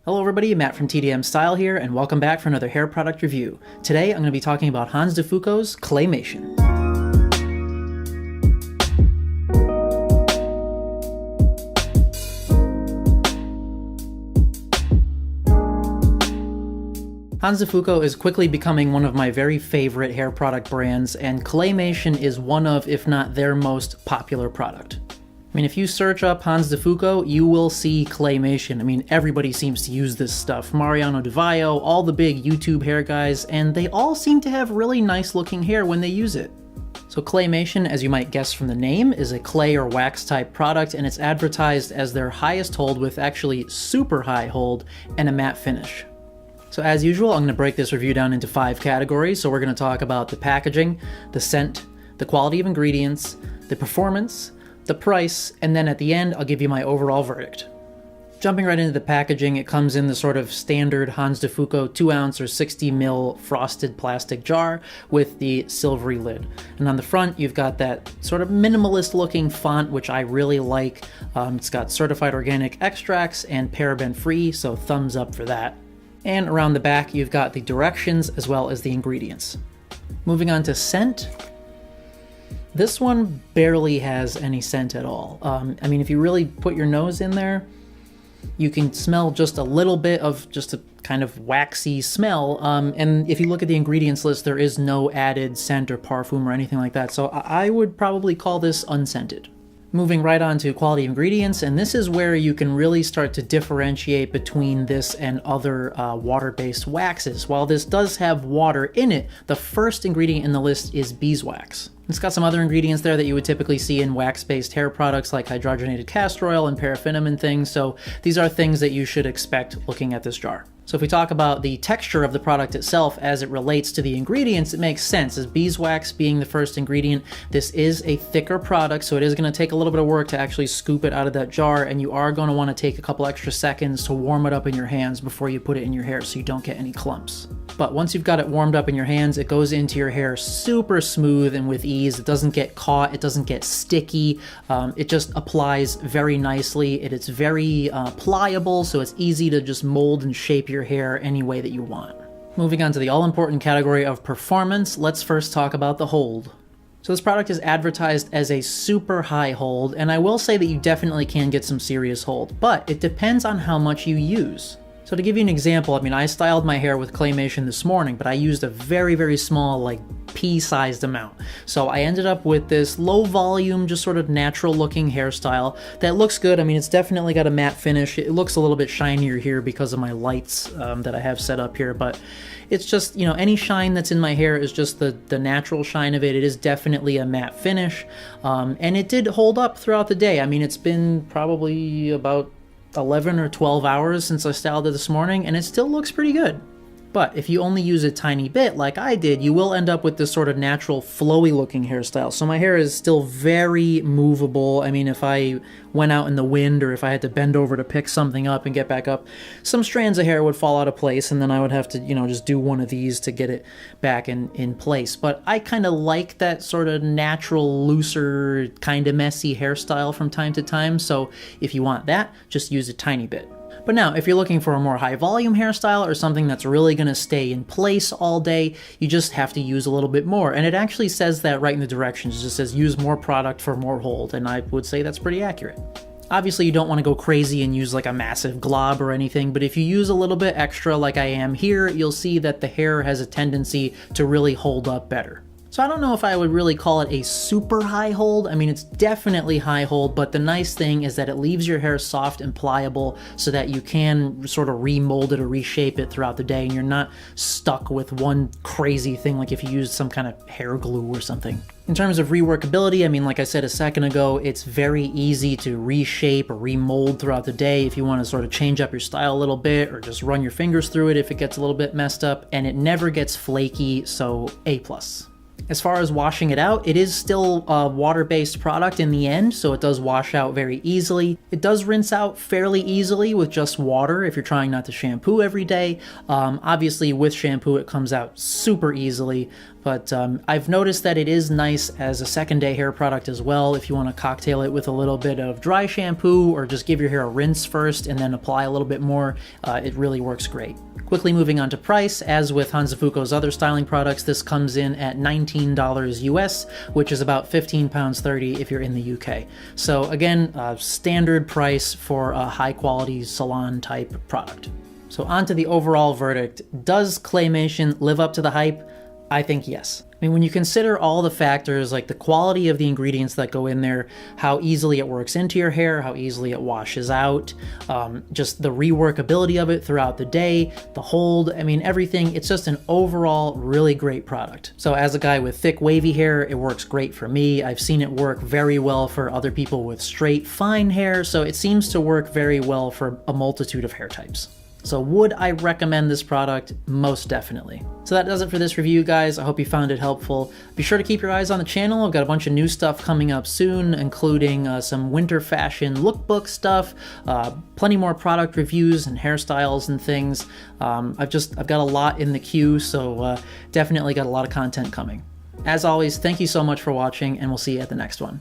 Hello everybody, Matt from TDM Style here, and welcome back for another hair product review. Today I'm going to be talking about Hanz de Fuko's CLAYMATION. Hanz de Fuko is quickly becoming one of my very favorite hair product brands, and CLAYMATION is one of, if not their most popular product. I mean, if you search up Hanz de Fuko, you will see CLAYMATION. I mean, everybody seems to use this stuff. Mariano DeVayo, all the big YouTube hair guys, and they all seem to have really nice looking hair when they use it. So CLAYMATION, as you might guess from the name, is a clay or wax type product, and it's advertised as their highest hold with actually super high hold and a matte finish. So as usual, I'm going to break this review down into 5 categories. So we're going to talk about the packaging, the scent, the quality of ingredients, the performance, the price, and then at the end, I'll give you my overall verdict. Jumping right into the packaging, it comes in the sort of standard Hanz de Fuko 2-ounce or 60 ml frosted plastic jar with the silvery lid. And on the front, you've got that sort of minimalist looking font, which I really like. It's got certified organic extracts and paraben free, so thumbs up for that. And around the back, you've got the directions as well as the ingredients. Moving on to scent. This one barely has any scent at all. I mean, if you really put your nose in there, you can smell just a little bit of just a kind of waxy smell. And if you look at the ingredients list, there is no added scent or parfum or anything like that. So I would probably call this unscented. Moving right on to quality ingredients, and this is where you can really start to differentiate between this and other water-based waxes. While this does have water in it, the first ingredient in the list is beeswax. It's got some other ingredients there that you would typically see in wax-based hair products like hydrogenated castor oil and paraffinum and things, so these are things that you should expect looking at this jar. So if we talk about the texture of the product itself as it relates to the ingredients, it makes sense. As beeswax being the first ingredient, this is a thicker product, so it is going to take a little bit of work to actually scoop it out of that jar, and you are going to want to take a couple extra seconds to warm it up in your hands before you put it in your hair so you don't get any clumps. But once you've got it warmed up in your hands, it goes into your hair super smooth and with ease. It doesn't get caught, it doesn't get sticky, it just applies very nicely. It's very pliable, so it's easy to just mold and shape your hair any way that you want. Moving on to the all-important category of performance, let's first talk about the hold. So this product is advertised as a super high hold, and I will say that you definitely can get some serious hold, but it depends on how much you use. So to give you an example, I mean, I styled my hair with CLAYMATION this morning, but I used a very, very small, like pea-sized amount. So I ended up with this low volume, just sort of natural looking hairstyle that looks good. I mean, it's definitely got a matte finish. It looks a little bit shinier here because of my lights that I have set up here, but it's just, you know, any shine that's in my hair is just the natural shine of it. It is definitely a matte finish, and it did hold up throughout the day. I mean, it's been probably about 11 or 12 hours since I styled it this morning, and it still looks pretty good. But if you only use a tiny bit like I did, you will end up with this sort of natural flowy looking hairstyle. So my hair is still very movable. I mean, if I went out in the wind or if I had to bend over to pick something up and get back up, some strands of hair would fall out of place, and then I would have to, you know, just do one of these to get it back in place. But I kind of like that sort of natural, looser, kind of messy hairstyle from time to time. So if you want that, just use a tiny bit. But now, if you're looking for a more high volume hairstyle or something that's really going to stay in place all day, you just have to use a little bit more. And it actually says that right in the directions. It just says use more product for more hold, and I would say that's pretty accurate. Obviously, you don't want to go crazy and use like a massive glob or anything, but if you use a little bit extra like I am here, you'll see that the hair has a tendency to really hold up better. So I don't know if I would really call it a super high hold. I mean, it's definitely high hold, but the nice thing is that it leaves your hair soft and pliable so that you can sort of remold it or reshape it throughout the day, and you're not stuck with one crazy thing like if you used some kind of hair glue or something. In terms of reworkability, I mean, like I said a second ago, it's very easy to reshape or remold throughout the day if you want to sort of change up your style a little bit or just run your fingers through it if it gets a little bit messed up, and it never gets flaky, so A+. As far as washing it out, it is still a water-based product in the end, so it does wash out very easily. It does rinse out fairly easily with just water if you're trying not to shampoo every day. Obviously, with shampoo, it comes out super easily. but I've noticed that it is nice as a second day hair product as well. If you want to cocktail it with a little bit of dry shampoo or just give your hair a rinse first and then apply a little bit more, it really works great. Quickly moving on to price, as with Hanz Fuko's other styling products, this comes in at $19 US, which is about £15.30 if you're in the UK. So again, standard price for a high quality salon type product. So on to the overall verdict. Does Claymation live up to the hype? I think yes. I mean, when you consider all the factors like the quality of the ingredients that go in there, how easily it works into your hair, how easily it washes out, just the reworkability of it throughout the day, the hold, I mean, everything, it's just an overall really great product. So as a guy with thick wavy hair, it works great for me. I've seen it work very well for other people with straight fine hair, so it seems to work very well for a multitude of hair types. So would I recommend this product? Most definitely. So that does it for this review, guys. I hope you found it helpful. Be sure to keep your eyes on the channel. I've got a bunch of new stuff coming up soon, including some winter fashion lookbook stuff, plenty more product reviews and hairstyles and things. I've got a lot in the queue, so definitely got a lot of content coming. As always, thank you so much for watching, and we'll see you at the next one.